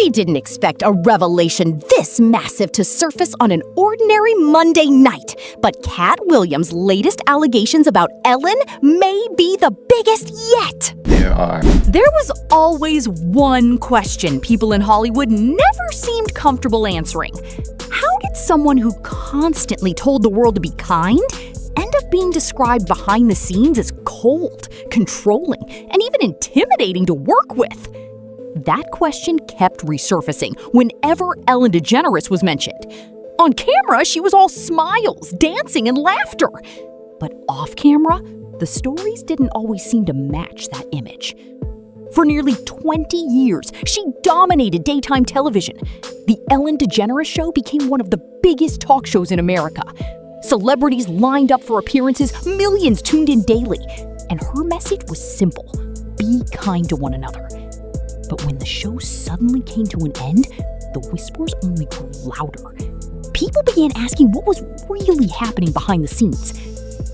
We didn't expect a revelation this massive to surface on an ordinary Monday night, but Katt Williams' latest allegations about Ellen may be the biggest yet. There was always one question people in Hollywood never seemed comfortable answering. How did someone who constantly told the world to be kind end up being described behind the scenes as cold, controlling, and even intimidating to work with? That question kept resurfacing whenever Ellen DeGeneres was mentioned. On camera, she was all smiles, dancing, and laughter. But off camera, the stories didn't always seem to match that image. For nearly 20 years, she dominated daytime television. The Ellen DeGeneres Show became one of the biggest talk shows in America. Celebrities lined up for appearances, millions tuned in daily. And her message was simple: be kind to one another. But when the show suddenly came to an end, the whispers only grew louder. People began asking what was really happening behind the scenes.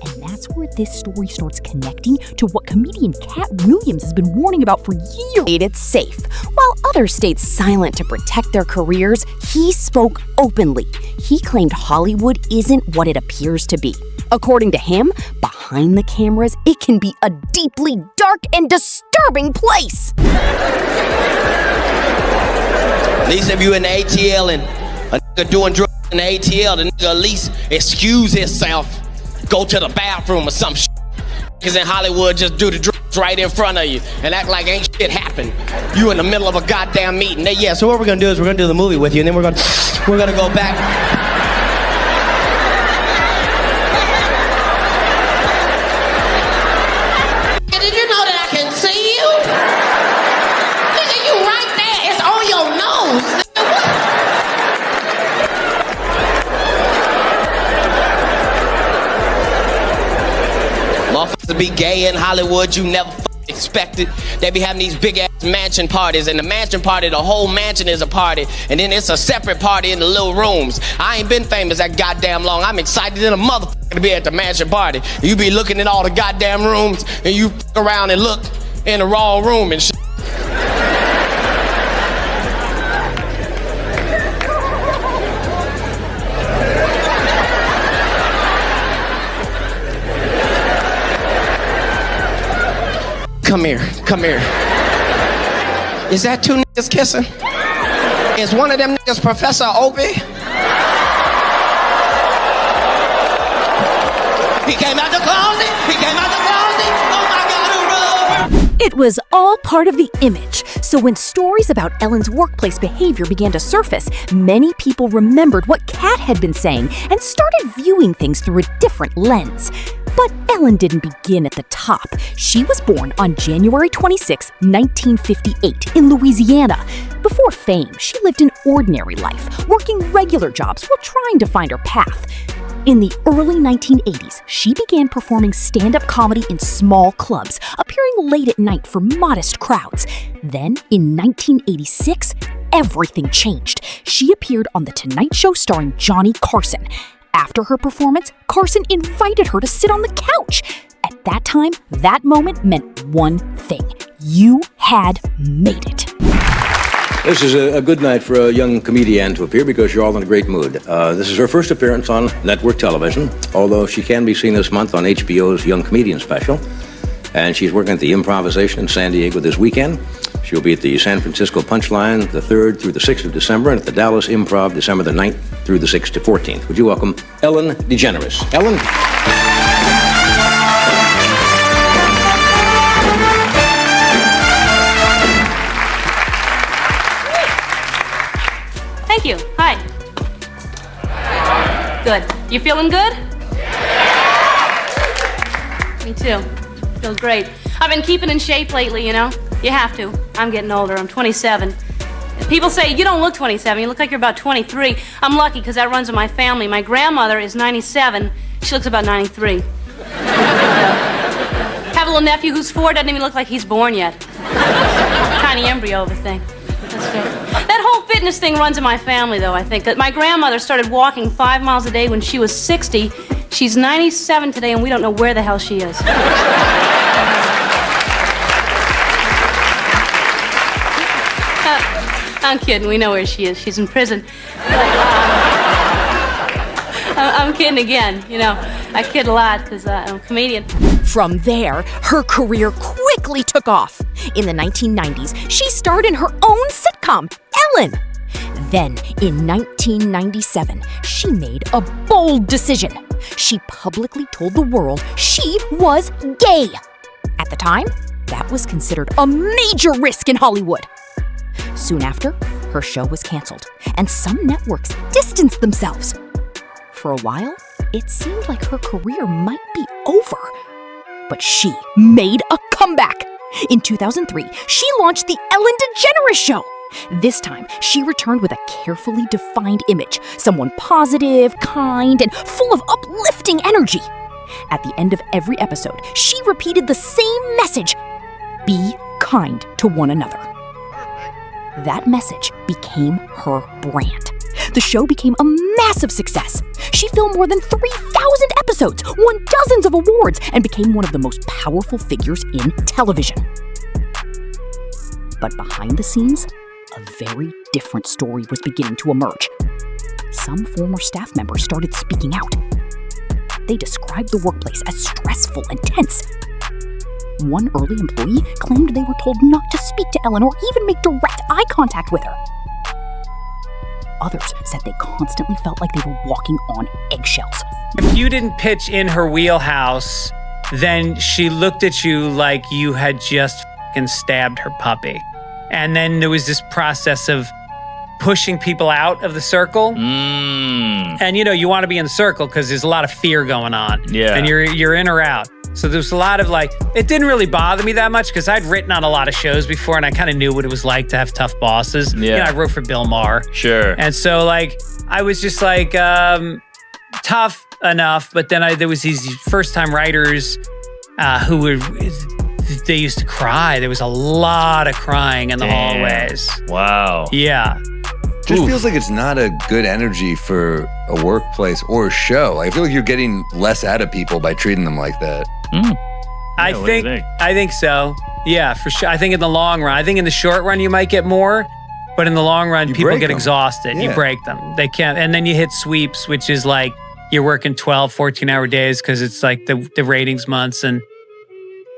And that's where this story starts connecting to what comedian Katt Williams has been warning about for years. It's safe. While others stayed silent to protect their careers, he spoke openly. He claimed Hollywood isn't what it appears to be. According to him, behind the cameras, it can be a deeply dark and disturbing place. At least if you in the ATL and a nigga doing drugs in the ATL, the nigga at least excuse himself, go to the bathroom or some shit. Cause in Hollywood, just do the drugs right in front of you and act like ain't shit happened. You in the middle of a goddamn meeting. Yeah, so what we're gonna do is we're gonna do the movie with you, and then we're gonna go back. Did you know that I can see you? Nigga, you right there. It's on your nose. Motherfuckers be gay in Hollywood, you never expected. They be having these big ass mansion parties, and the mansion party, the whole mansion is a party, and then it's a separate party in the little rooms. I ain't been famous that goddamn long. I'm excited in a motherfucker to be at the mansion party. You be looking at all the goddamn rooms, and you fuck around and look in the wrong room and shit. Come here, come here. Is that two niggas kissing? Is one of them niggas Professor Obi? He came out the closet, he came out the closet. Oh my God, who rubber? It was all part of the image. So when stories about Ellen's workplace behavior began to surface, many people remembered what Katt had been saying and started viewing things through a different lens. But Ellen didn't begin at the top. She was born on January 26, 1958, in Louisiana. Before fame, she lived an ordinary life, working regular jobs while trying to find her path. In the early 1980s, she began performing stand-up comedy in small clubs, appearing late at night for modest crowds. Then, in 1986, everything changed. She appeared on The Tonight Show starring Johnny Carson. After her performance, Carson invited her to sit on the couch. At that time, that moment meant one thing: you had made it. This is a good night for a young comedian to appear because you're all in a great mood. This is her first appearance on network television, although she can be seen this month on HBO's Young Comedian Special. And she's working at the Improvisation in San Diego this weekend. She'll be at the San Francisco Punchline the 3rd through the 6th of December, and at the Dallas Improv December the 9th through the 6th to 14th. Would you welcome Ellen DeGeneres? Ellen? Thank you. Hi. Good. You feeling good? Me too. Feels great. I've been keeping in shape lately, you know. You have to. I'm getting older. I'm 27. People say, you don't look 27. You look like you're about 23. I'm lucky because that runs in my family. My grandmother is 97. She looks about 93. Have a little nephew who's 4. Doesn't even look like he's born yet. Tiny embryo of a thing. That's good. That whole fitness thing runs in my family, though, I think. That my grandmother started walking 5 miles a day when she was 60. She's 97 today, and we don't know where the hell she is. I'm kidding. We know where she is. She's in prison. I'm kidding again. You know, I kid a lot because I'm a comedian. From there, her career quickly took off. In the 1990s, she starred in her own sitcom, Ellen. Then, in 1997, she made a bold decision. She publicly told the world she was gay. At the time, that was considered a major risk in Hollywood. Soon after, her show was canceled, and some networks distanced themselves. For a while, it seemed like her career might be over. But she made a comeback. In 2003, she launched the Ellen DeGeneres Show. This time, she returned with a carefully defined image, someone positive, kind, and full of uplifting energy. At the end of every episode, she repeated the same message: be kind to one another. That message became her brand. The show became a massive success. She filmed more than 3,000 episodes, won dozens of awards, and became one of the most powerful figures in television. But behind the scenes, a very different story was beginning to emerge. Some former staff members started speaking out. They described the workplace as stressful and tense. One early employee claimed they were told not to speak to Ellen or even make direct eye contact with her. Others said they constantly felt like they were walking on eggshells. If you didn't pitch in her wheelhouse, then she looked at you like you had just fucking stabbed her puppy. And then there was this process of pushing people out of the circle. And you want to be in the circle because there's a lot of fear going on. Yeah. And you're in or out. So there's a lot of it didn't really bother me that much because I'd written on a lot of shows before and I kind of knew what it was like to have tough bosses. Yeah. I wrote for Bill Maher. Sure. And so I was just tough enough, but then there was these first-time writers they used to cry. There was a lot of crying in the hallways. Wow. Yeah. Just feels like it's not a good energy for a workplace or a show. I feel like you're getting less out of people by treating them like that. I think so. Yeah, for sure. I think in the long run. I think in the short run you might get more, but in the long run people get exhausted. Yeah. You break them. They can't. And then you hit sweeps, which is like you're working 12, 14-hour days because it's like the ratings months and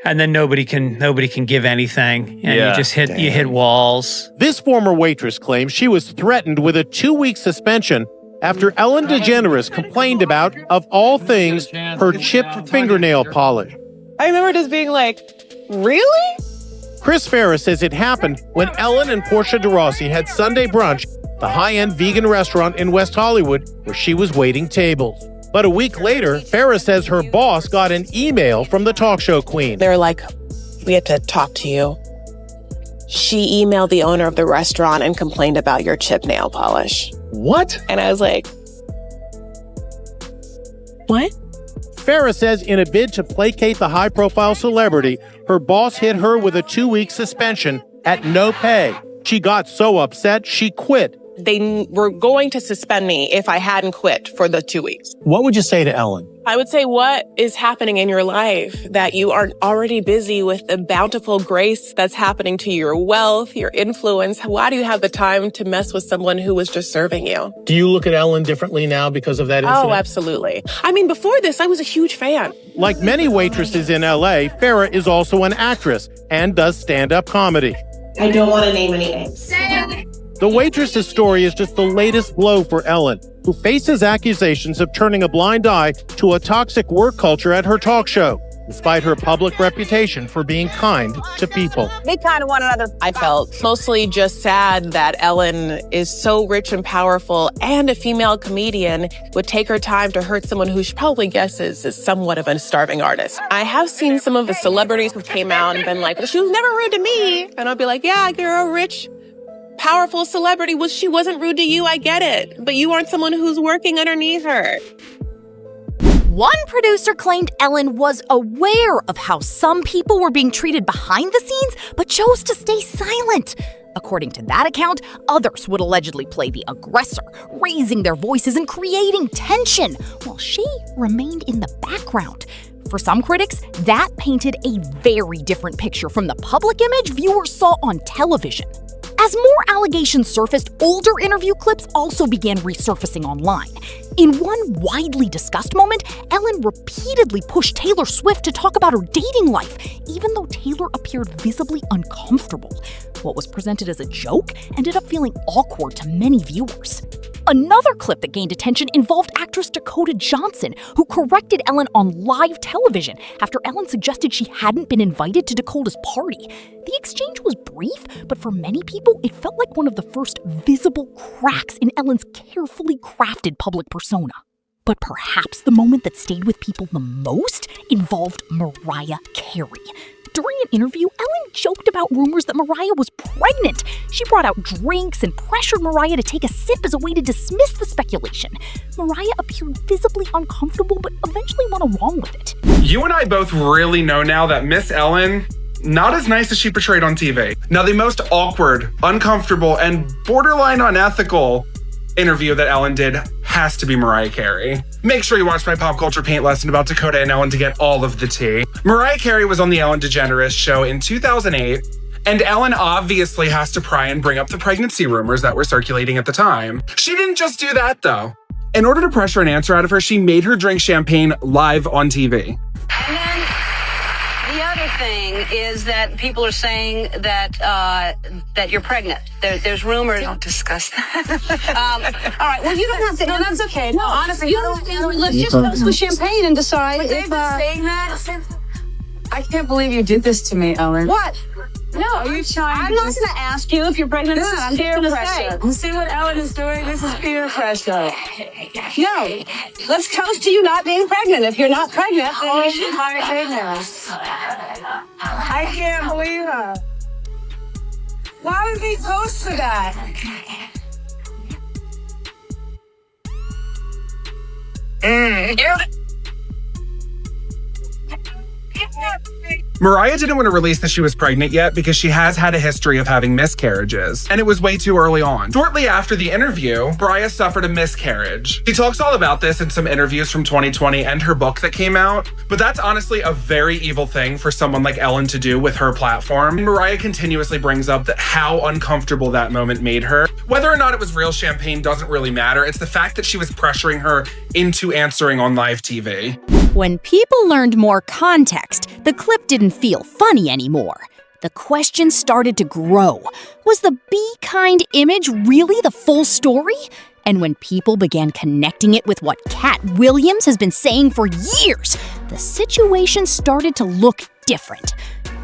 then nobody can give anything, and you just hit walls. This former waitress claims she was threatened with a 2-week suspension after Ellen DeGeneres complained about, of all things, her chipped fingernail polish. I remember just being like, really? Chris Ferris says it happened when Ellen and Portia de Rossi had Sunday brunch, the high-end vegan restaurant in West Hollywood, where she was waiting tables. But a week later, Ferris says her boss got an email from the talk show queen. They were like, we had to talk to you. She emailed the owner of the restaurant and complained about your chip nail polish. What? And I was like, what? Ferris says in a bid to placate the high-profile celebrity, her boss hit her with a 2-week suspension at no pay. She got so upset, she quit. They were going to suspend me if I hadn't quit for the 2 weeks. What would you say to Ellen? I would say, what is happening in your life that you are already busy with the bountiful grace that's happening to your wealth, your influence? Why do you have the time to mess with someone who was just serving you? Do you look at Ellen differently now because of that incident? Oh, absolutely. I mean, before this, I was a huge fan. Like many waitresses in LA, Farrah is also an actress and does stand-up comedy. I don't want to name any names. The waitress's story is just the latest blow for Ellen, who faces accusations of turning a blind eye to a toxic work culture at her talk show, despite her public reputation for being kind to people. Be kind to one another. I felt mostly just sad that Ellen is so rich and powerful and a female comedian would take her time to hurt someone who she probably guesses is somewhat of a starving artist. I have seen some of the celebrities who came out and been like, well, she was never rude to me. And I'll be like, yeah, you're a rich, powerful celebrity. Well, she wasn't rude to you, I get it. But you aren't someone who's working underneath her. One producer claimed Ellen was aware of how some people were being treated behind the scenes, but chose to stay silent. According to that account, others would allegedly play the aggressor, raising their voices and creating tension, while she remained in the background. For some critics, that painted a very different picture from the public image viewers saw on television. As more allegations surfaced, older interview clips also began resurfacing online. In one widely discussed moment, Ellen repeatedly pushed Taylor Swift to talk about her dating life, even though Taylor appeared visibly uncomfortable. What was presented as a joke ended up feeling awkward to many viewers. Another clip that gained attention involved actress Dakota Johnson, who corrected Ellen on live television after Ellen suggested she hadn't been invited to Dakota's party. The exchange was brief, but for many people, it felt like one of the first visible cracks in Ellen's carefully crafted public persona. But perhaps the moment that stayed with people the most involved Mariah Carey. During an interview, Ellen joked about rumors that Mariah was pregnant. She brought out drinks and pressured Mariah to take a sip as a way to dismiss the speculation. Mariah appeared visibly uncomfortable, but eventually went along with it. You and I both really know now that Miss Ellen, not as nice as she portrayed on TV. Now, the most awkward, uncomfortable, and borderline unethical interview that Ellen did has to be Mariah Carey. Make sure you watch my pop culture paint lesson about Dakota and Ellen to get all of the tea. Mariah Carey was on the Ellen DeGeneres show in 2008, and Ellen obviously has to pry and bring up the pregnancy rumors that were circulating at the time. She didn't just do that, though. In order to pressure an answer out of her, she made her drink champagne live on TV. The other thing is that people are saying that that you're pregnant. There's rumors. Don't discuss that. All right. Well, you don't have to. No, that's okay. No, honestly, let's just toast with champagne and decide. But they've been saying that since. I can't believe you did this to me, Ellen. What? No, are you trying? I'm not going to ask you if you're pregnant. This is peer pressure. You see what Ellen is doing? This is peer pressure. No, let's toast to you not being pregnant. If you're not pregnant, then you should. My goodness. I can't believe her. Why would we toast to that? Mariah didn't want to release that she was pregnant yet because she has had a history of having miscarriages, and it was way too early on. Shortly after the interview, Mariah suffered a miscarriage. She talks all about this in some interviews from 2020 and her book that came out, but that's honestly a very evil thing for someone like Ellen to do with her platform. And Mariah continuously brings up that how uncomfortable that moment made her. Whether or not it was real champagne doesn't really matter. It's the fact that she was pressuring her into answering on live TV. When people learned more context, the clip didn't feel funny anymore. The questions started to grow. Was the be kind image really the full story? And when people began connecting it with what Katt Williams has been saying for years, the situation started to look different.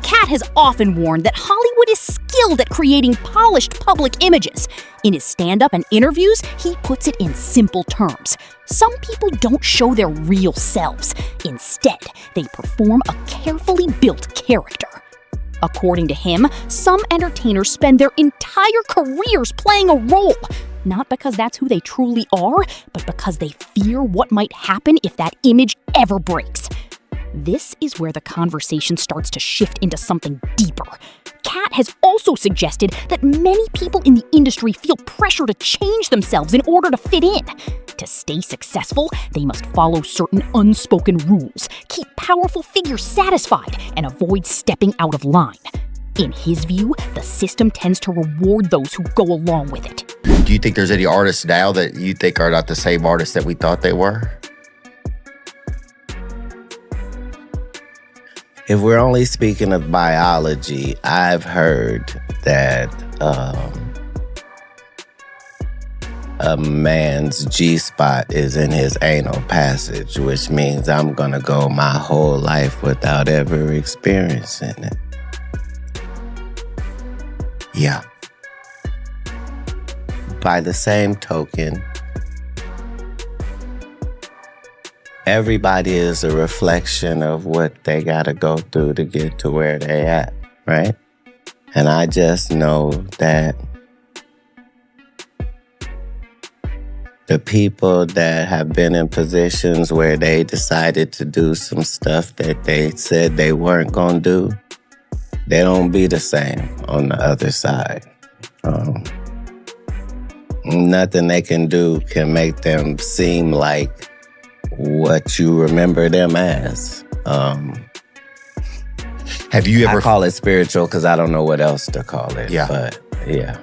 Katt has often warned that Hollywood is skilled at creating polished public images. In his stand-up and interviews, he puts it in simple terms. Some people don't show their real selves. Instead, they perform a carefully built character. According to him, some entertainers spend their entire careers playing a role, not because that's who they truly are, but because they fear what might happen if that image ever breaks. This is where the conversation starts to shift into something deeper. Katt has also suggested that many people in the industry feel pressure to change themselves in order to fit in. To stay successful, they must follow certain unspoken rules, keep powerful figures satisfied, and avoid stepping out of line. In his view, the system tends to reward those who go along with it. Do you think there's any artists now that you think are not the same artists that we thought they were? If we're only speaking of biology, I've heard that a man's G-spot is in his anal passage, which means I'm gonna go my whole life without ever experiencing it. Yeah. By the same token, everybody is a reflection of what they gotta go through to get to where they at, right? And I just know that the people that have been in positions where they decided to do some stuff that they said they weren't gonna do, they don't be the same on the other side. Nothing they can do can make them seem like what you remember them as. Have you ever... I call it spiritual because I don't know what else to call it. Yeah. But Yeah.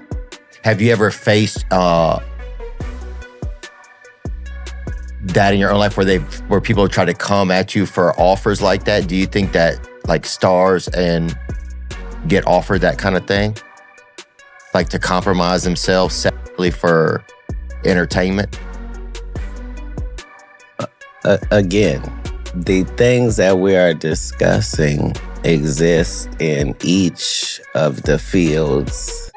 Have you ever faced that in your own life where people try to come at you for offers like that? Do you think that like stars and get offered that kind of thing? Like to compromise themselves sexually for entertainment? Again, the things that we are discussing exist in each of the fields.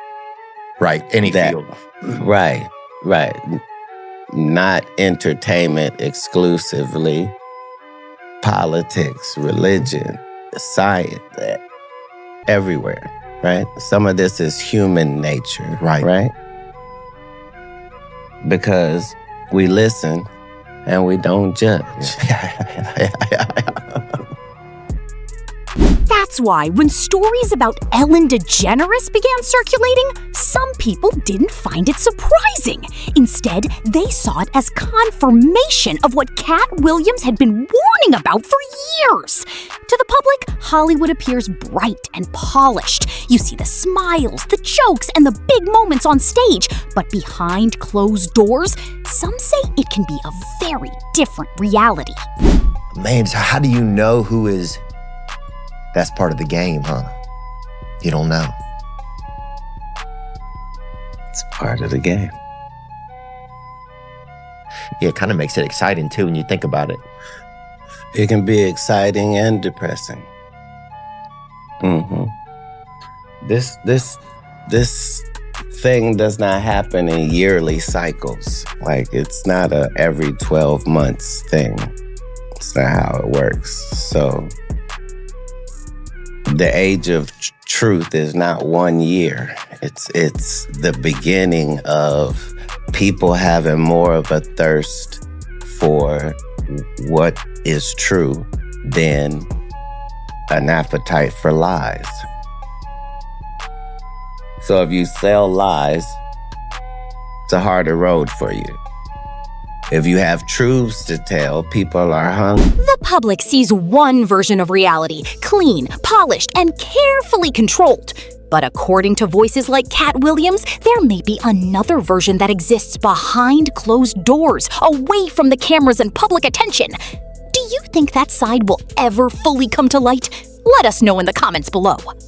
Right, any field. Right. Not entertainment exclusively. Politics, religion, science, everywhere, right? Some of this is human nature, right? Because we listen and we don't judge. That's why when stories about Ellen DeGeneres began circulating, some people didn't find it surprising. Instead, they saw it as confirmation of what Katt Williams had been warning about for years. To the public, Hollywood appears bright and polished. You see the smiles, the jokes, and the big moments on stage. But behind closed doors, some say it can be a very different reality. Man, so how do you know who is... That's part of the game, huh? You don't know. It's part of the game. Yeah, it kind of makes it exciting too when you think about it. It can be exciting and depressing. This thing does not happen in yearly cycles. Like, it's not a every 12 months thing. It's not how it works. So the age of truth is not 1 year. It's the beginning of people having more of a thirst for what is true than an appetite for lies. So if you sell lies, it's a harder road for you. If you have truths to tell, people are hungry. The public sees one version of reality, clean, polished, and carefully controlled. But according to voices like Katt Williams, there may be another version that exists behind closed doors, away from the cameras and public attention. Do you think that side will ever fully come to light? Let us know in the comments below.